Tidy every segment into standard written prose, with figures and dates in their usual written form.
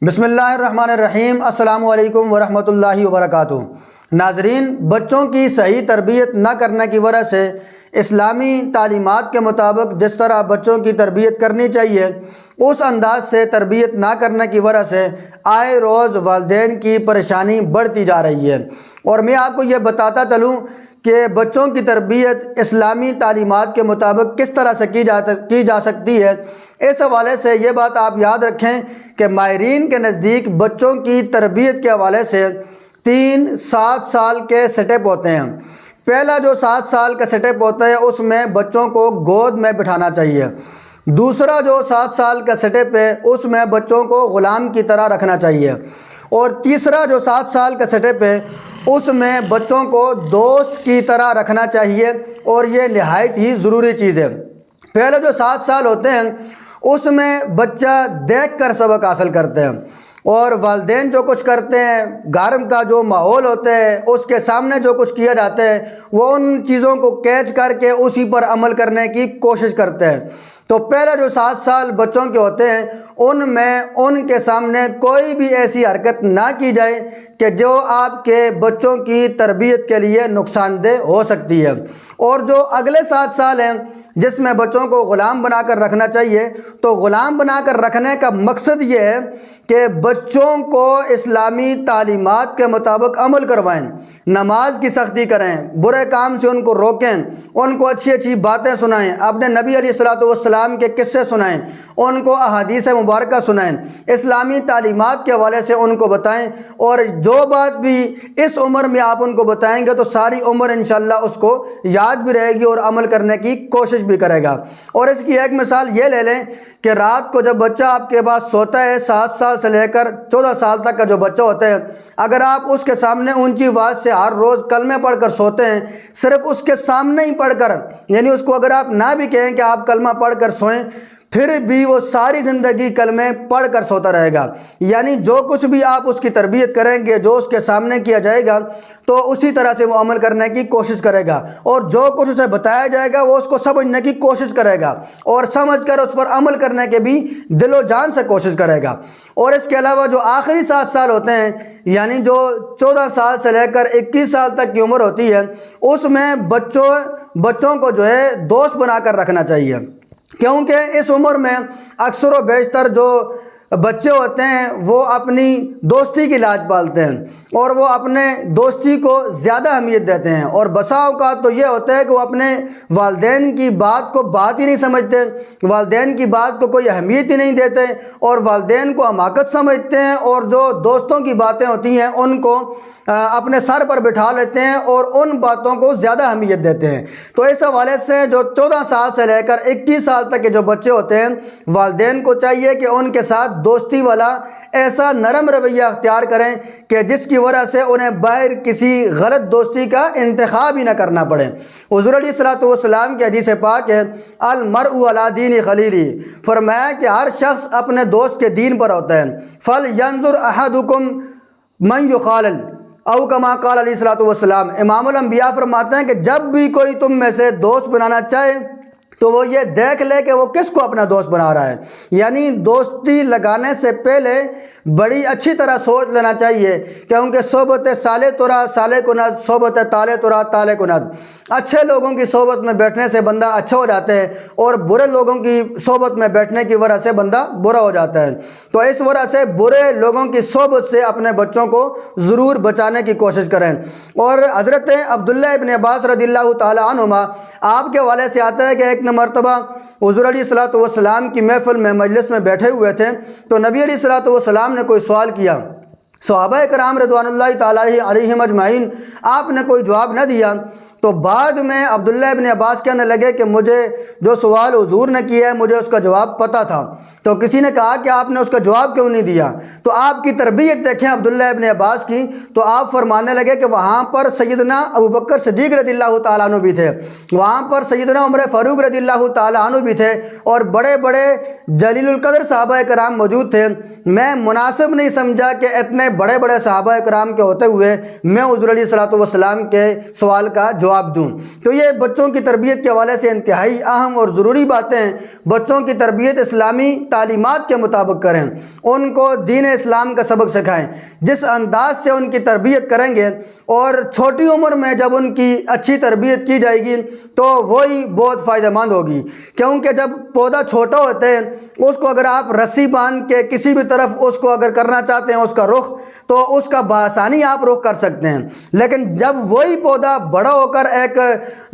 بسم اللہ الرحمن الرحیم۔ السلام علیکم ورحمۃ اللہ وبرکاتہ۔ ناظرین، بچوں کی صحیح تربیت نہ کرنے کی وجہ سے اسلامی تعلیمات کے مطابق جس طرح بچوں کی تربیت کرنی چاہیے اس انداز سے تربیت نہ کرنے کی وجہ سے آئے روز والدین کی پریشانی بڑھتی جا رہی ہے۔ اور میں آپ کو یہ بتاتا چلوں کہ بچوں کی تربیت اسلامی تعلیمات کے مطابق کس طرح سے کی جا سکتی ہے۔ اس حوالے سے یہ بات آپ یاد رکھیں کہ ماہرین کے نزدیک بچوں کی تربیت کے حوالے سے 7 سال کے سٹیپ ہوتے ہیں۔ پہلا جو 7 سال کا سٹیپ ہوتا ہے اس میں بچوں کو گود میں بٹھانا چاہیے۔ دوسرا جو 7 سال کا سٹیپ ہے اس میں بچوں کو غلام کی طرح رکھنا چاہیے۔ اور تیسرا جو 7 سال کا سٹیپ ہے اس میں بچوں کو دوست کی طرح رکھنا چاہیے، اور یہ نہایت ہی ضروری چیز ہے۔ پہلے جو 7 سال ہوتے ہیں اس میں بچہ دیکھ کر سبق حاصل کرتے ہیں، اور والدین جو کچھ کرتے ہیں، گھر کا جو ماحول ہوتا ہے اس کے سامنے جو کچھ کیا جاتا ہے وہ ان چیزوں کو کیچ کر کے اسی پر عمل کرنے کی کوشش کرتے ہیں۔ تو پہلے جو 7 سال بچوں کے ہوتے ہیں ان میں ان کے سامنے کوئی بھی ایسی حرکت نہ کی جائے کہ جو آپ کے بچوں کی تربیت کے لیے نقصان دہ ہو سکتی ہے۔ اور جو اگلے 7 سال ہیں جس میں بچوں کو غلام بنا کر رکھنا چاہیے، تو غلام بنا کر رکھنے کا مقصد یہ ہے کہ بچوں کو اسلامی تعلیمات کے مطابق عمل کروائیں، نماز کی سختی کریں، برے کام سے ان کو روکیں، ان کو اچھی اچھی باتیں سنائیں، اپنے نبی علیہ السلام کے قصے سنائیں، ان کو احادیث مبارکہ سنائیں، اسلامی تعلیمات کے حوالے سے ان کو بتائیں۔ اور جو بات بھی اس عمر میں آپ ان کو بتائیں گے تو ساری عمر انشاءاللہ اس کو یاد بھی رہے گی اور عمل کرنے کی کوشش بھی کرے گا۔ اور اس کی ایک مثال یہ لے لیں کہ رات کو جب بچہ آپ کے پاس سوتا ہے، 7 سال سے لے کر 14 سال تک کا جو بچہ ہوتا ہے، اگر آپ اس کے سامنے اونچی آواز سے ہر روز کلمے پڑھ کر سوتے ہیں، صرف اس کے سامنے ہی پڑھ کر، یعنی اس کو اگر آپ نہ بھی کہیں کہ آپ کلمہ پڑھ کر سوئیں، پھر بھی وہ ساری زندگی کلمے پڑھ کر سوتا رہے گا۔ یعنی جو کچھ بھی آپ اس کی تربیت کریں گے، جو اس کے سامنے کیا جائے گا تو اسی طرح سے وہ عمل کرنے کی کوشش کرے گا، اور جو کچھ اسے بتایا جائے گا وہ اس کو سمجھنے کی کوشش کرے گا، اور سمجھ کر اس پر عمل کرنے کے بھی دل و جان سے کوشش کرے گا۔ اور اس کے علاوہ جو آخری 7 سال ہوتے ہیں، یعنی جو 14 سال سے لے کر 21 سال تک کی عمر ہوتی ہے، اس میں بچوں کو جو ہے دوست بنا کر رکھنا چاہیے، کیونکہ اس عمر میں اکثر و بیشتر جو بچے ہوتے ہیں وہ اپنی دوستی کی لاج پالتے ہیں، اور وہ اپنے دوستی کو زیادہ اہمیت دیتے ہیں، اور بسا اوقات تو یہ ہوتا ہے کہ وہ اپنے والدین کی بات کو بات ہی نہیں سمجھتے، والدین کی بات کو کوئی اہمیت ہی نہیں دیتے، اور والدین کو حماقت سمجھتے ہیں، اور جو دوستوں کی باتیں ہوتی ہیں ان کو اپنے سر پر بٹھا لیتے ہیں اور ان باتوں کو زیادہ اہمیت دیتے ہیں۔ تو اس حوالے سے جو 14 سال سے لے کر 21 سال تک کے جو بچے ہوتے ہیں، والدین کو چاہیے کہ ان کے ساتھ دوستی والا ایسا نرم رویہ اختیار کریں کہ جس کی وجہ سے انہیں باہر کسی غلط دوستی کا انتخاب ہی نہ کرنا پڑے۔ حضور علیہ السلام کی حدیث پاک ہے، المرء علی دین خلیلہ، فرمایا کہ ہر شخص اپنے دوست کے دین پر ہوتا ہے۔ فلینظر احدکم من یخالل، او کما قال علیہ السلام، امام الانبیاء فرماتے ہیں کہ جب بھی کوئی تم میں سے دوست بنانا چاہے تو وہ یہ دیکھ لے کہ وہ کس کو اپنا دوست بنا رہا ہے۔ یعنی دوستی لگانے سے پہلے بڑی اچھی طرح سوچ لینا چاہیے، کیونکہ صحبت صالح ترا صالح کند، صحبت طالح ترا طالح کند۔ اچھے لوگوں کی صحبت میں بیٹھنے سے بندہ اچھا ہو جاتا ہے، اور برے لوگوں کی صحبت میں بیٹھنے کی وجہ سے بندہ برا ہو جاتا ہے۔ تو اس وجہ سے برے لوگوں کی صحبت سے اپنے بچوں کو ضرور بچانے کی کوشش کریں۔ اور حضرت عبداللہ ابن عباس رضی اللہ تعالی عنہما، آپ کے حوالے سے آتا ہے کہ ایک مرتبہ حضور علیہ السلام کی محفل میں مجلس میں بیٹھے ہوئے تھے، تو نبی علیہ السلام نے کوئی سوال کیا، صحابہ کرام رضوان اللہ تعالی علیہم اجمعین، آپ نے کوئی جواب نہ دیا۔ تو بعد میں عبداللہ ابن عباس کہنے لگے کہ مجھے جو سوال حضور نے کیا ہے مجھے اس کا جواب پتہ تھا۔ تو کسی نے کہا کہ آپ نے اس کا جواب کیوں نہیں دیا؟ تو آپ کی تربیت دیکھیں عبداللہ ابن عباس کی، تو آپ فرمانے لگے کہ وہاں پر سیدنا ابوبکر صدیق رضی اللہ تعالیٰ عنہ بھی تھے، وہاں پر سیدنا عمر فاروق رضی اللہ تعالیٰ عنہ بھی تھے، اور بڑے بڑے جلیل القدر صحابہ کرام موجود تھے۔ میں مناسب نہیں سمجھا کہ اتنے بڑے بڑے صحابہ کرام کے ہوتے ہوئے میں حضور علیہ السلام کے سوال کا جواب دوں۔ تو یہ بچوں کی تربیت کے حوالے سے انتہائی اہم اور ضروری باتیں ہیں۔ بچوں کی تربیت اسلامی تعلیمات کے مطابق کریں، ان کو دین اسلام کا سبق سکھائیں۔ جس انداز سے ان کی تربیت کریں گے اور چھوٹی عمر میں جب ان کی اچھی تربیت کی جائے گی تو وہی بہت فائدہ مند ہوگی، کیونکہ جب پودا چھوٹا ہوتا ہے اس کو اگر آپ رسی باندھ کے کسی بھی طرف اس کو اگر کرنا چاہتے ہیں اس کا رخ، تو اس کا بآسانی آپ رخ کر سکتے ہیں، لیکن جب وہی پودا بڑا ہو کر ایک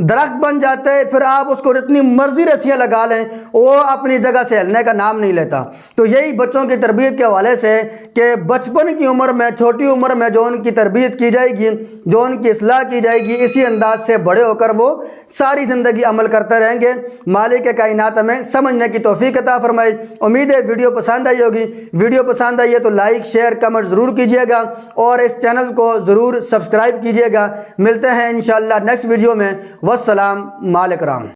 درخت بن جاتا ہے پھر آپ اس کو جتنی مرضی رسیاں لگا لیں وہ اپنی جگہ سے ہلنے کا نام نہیں لیتا۔ تو یہی بچوں کی تربیت کے حوالے سے کہ بچپن کی عمر میں، چھوٹی عمر میں جو ان کی تربیت کی جائے گی، جو ان کی اصلاح کی جائے گی، اسی انداز سے بڑے ہو کر وہ ساری زندگی عمل کرتے رہیں گے۔ مالک کائنات ہمیں سمجھنے کی توفیق عطا فرمائے۔ امید ہے ویڈیو پسند آئی ہوگی۔ ویڈیو پسند آئی ہے تو لائک، شیئر، کمنٹ ضرور کیجیے گا اور اس چینل کو ضرور سبسکرائب کیجیے گا۔ ملتے ہیں انشاءاللہ نیکسٹ ویڈیو میں۔ والسلام علیکم۔